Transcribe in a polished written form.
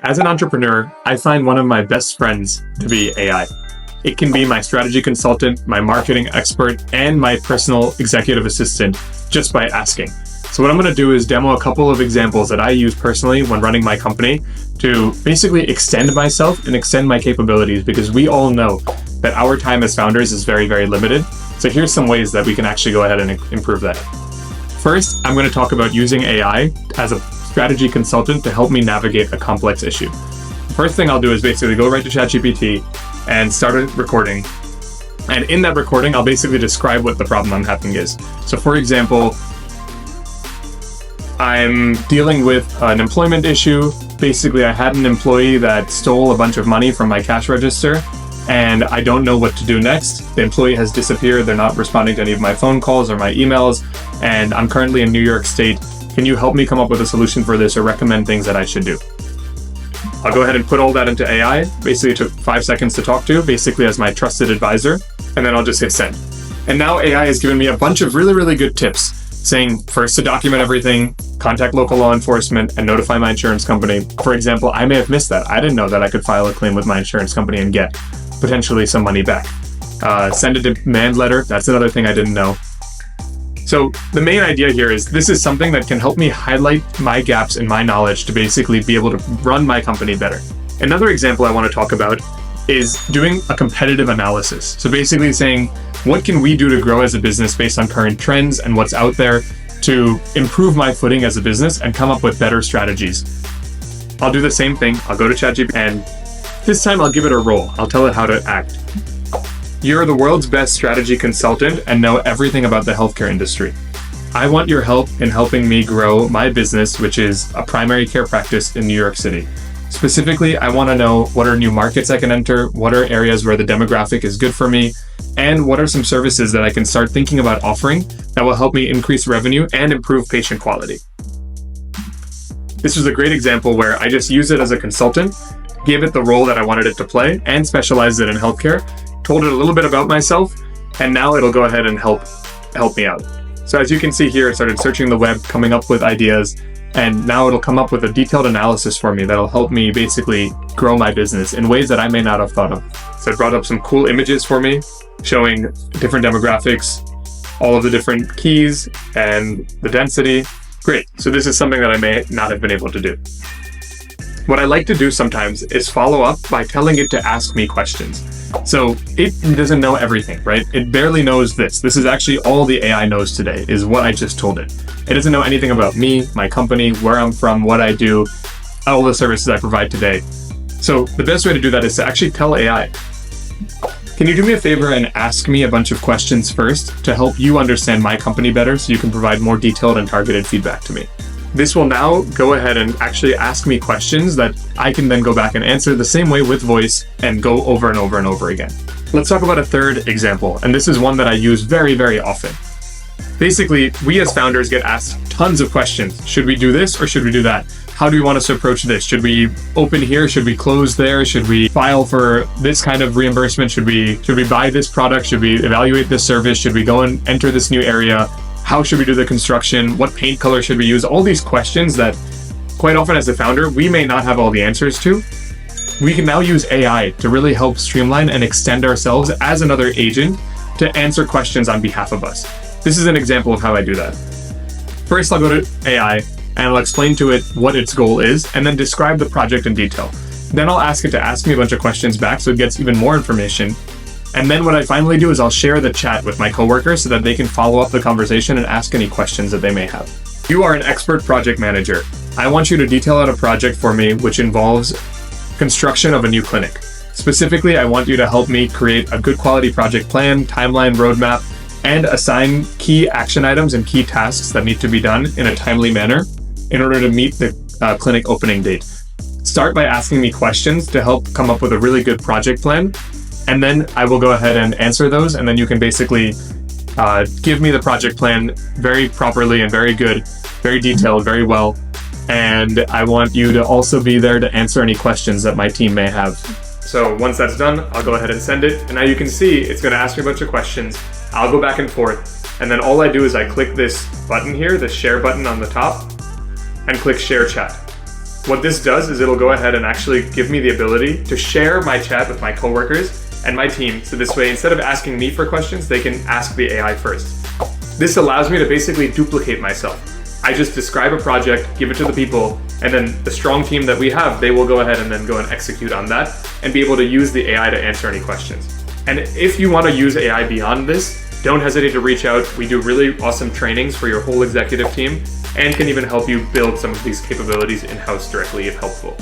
As an entrepreneur, I find one of my best friends to be AI. It can be my strategy consultant, my marketing expert, and my personal executive assistant just by asking. So what I'm going to do is demo a couple of examples that I use personally when running my company to basically extend myself and extend my capabilities, because we all know that our time as founders is very, very limited. So here's some ways that we can actually go ahead and improve that. First, I'm going to talk about using AI as a strategy consultant to help me navigate a complex issue. The first thing I'll do is basically go right to ChatGPT and start a recording. And in that recording, I'll basically describe what the problem I'm having is. So for example, I'm dealing with an employment issue. Basically, I had an employee that stole a bunch of money from my cash register, and I don't know what to do next. The employee has disappeared. They're not responding to any of my phone calls or my emails, and I'm currently in New York State. Can you help me come up with a solution for this or recommend things that I should do? I'll go ahead and put all that into AI. Basically, it took 5 seconds to talk to, basically as my trusted advisor, and then I'll just hit send. And now AI has given me a bunch of really, really good tips, saying first to document everything, contact local law enforcement, and notify my insurance company. For example, I may have missed that. I didn't know that I could file a claim with my insurance company and get potentially some money back. Send a demand letter. That's another thing I didn't know. So the main idea here is this is something that can help me highlight my gaps in my knowledge to basically be able to run my company better. Another example I want to talk about is doing a competitive analysis. So basically saying, what can we do to grow as a business based on current trends and what's out there to improve my footing as a business and come up with better strategies? I'll do the same thing. I'll go to ChatGPT, and this time I'll give it a role. I'll tell it how to act. You're the world's best strategy consultant and know everything about the healthcare industry. I want your help in helping me grow my business, which is a primary care practice in New York City. Specifically, I want to know what are new markets I can enter, what are areas where the demographic is good for me, and what are some services that I can start thinking about offering that will help me increase revenue and improve patient quality. This was a great example where I just used it as a consultant, gave it the role that I wanted it to play, and specialized it in healthcare, told it a little bit about myself, and now it'll go ahead and help me out. So as you can see here, I started searching the web, coming up with ideas, and now it'll come up with a detailed analysis for me that'll help me basically grow my business in ways that I may not have thought of. So it brought up some cool images for me, showing different demographics, all of the different keys, and the density. Great. So this is something that I may not have been able to do. What I like to do sometimes is follow up by telling it to ask me questions. So it doesn't know everything, right? It barely knows this. This is actually all the AI knows today, is what I just told it. It doesn't know anything about me, my company, where I'm from, what I do, all the services I provide today. So the best way to do that is to actually tell AI, can you do me a favor and ask me a bunch of questions first to help you understand my company better so you can provide more detailed and targeted feedback to me? This will now go ahead and actually ask me questions that I can then go back and answer the same way with voice and go over and over and over again. Let's talk about a third example, and this is one that I use very, very often. Basically, we as founders get asked tons of questions. Should we do this or should we do that? How do we want us to approach this? Should we open here? Should we close there? Should we file for this kind of reimbursement? Should we buy this product? Should we evaluate this service? Should we go and enter this new area? How should we do the construction? What paint color should we use? All these questions that quite often as a founder, we may not have all the answers to. We can now use AI to really help streamline and extend ourselves as another agent to answer questions on behalf of us. This is an example of how I do that. First, I'll go to AI and I'll explain to it what its goal is and then describe the project in detail. Then I'll ask it to ask me a bunch of questions back so it gets even more information. And then what I finally do is I'll share the chat with my coworkers so that they can follow up the conversation and ask any questions that they may have. You are an expert project manager. I want you to detail out a project for me which involves construction of a new clinic. Specifically, I want you to help me create a good quality project plan, timeline, roadmap, and assign key action items and key tasks that need to be done in a timely manner in order to meet the clinic opening date. Start by asking me questions to help come up with a really good project plan. And then I will go ahead and answer those. And then you can basically give me the project plan very properly and very good, very detailed, very well. And I want you to also be there to answer any questions that my team may have. So once that's done, I'll go ahead and send it. And now you can see it's going to ask me a bunch of questions. I'll go back and forth. And then all I do is I click this button here, the share button on the top, and click share chat. What this does is it'll go ahead and actually give me the ability to share my chat with my coworkers and my team. So this way, instead of asking me for questions, they can ask the AI first. This allows me to basically duplicate myself. I just describe a project, give it to the people, and then the strong team that we have, they will go ahead and then go and execute on that and be able to use the AI to answer any questions. And if you want to use AI beyond this, don't hesitate to reach out. We do really awesome trainings for your whole executive team and can even help you build some of these capabilities in-house directly if helpful.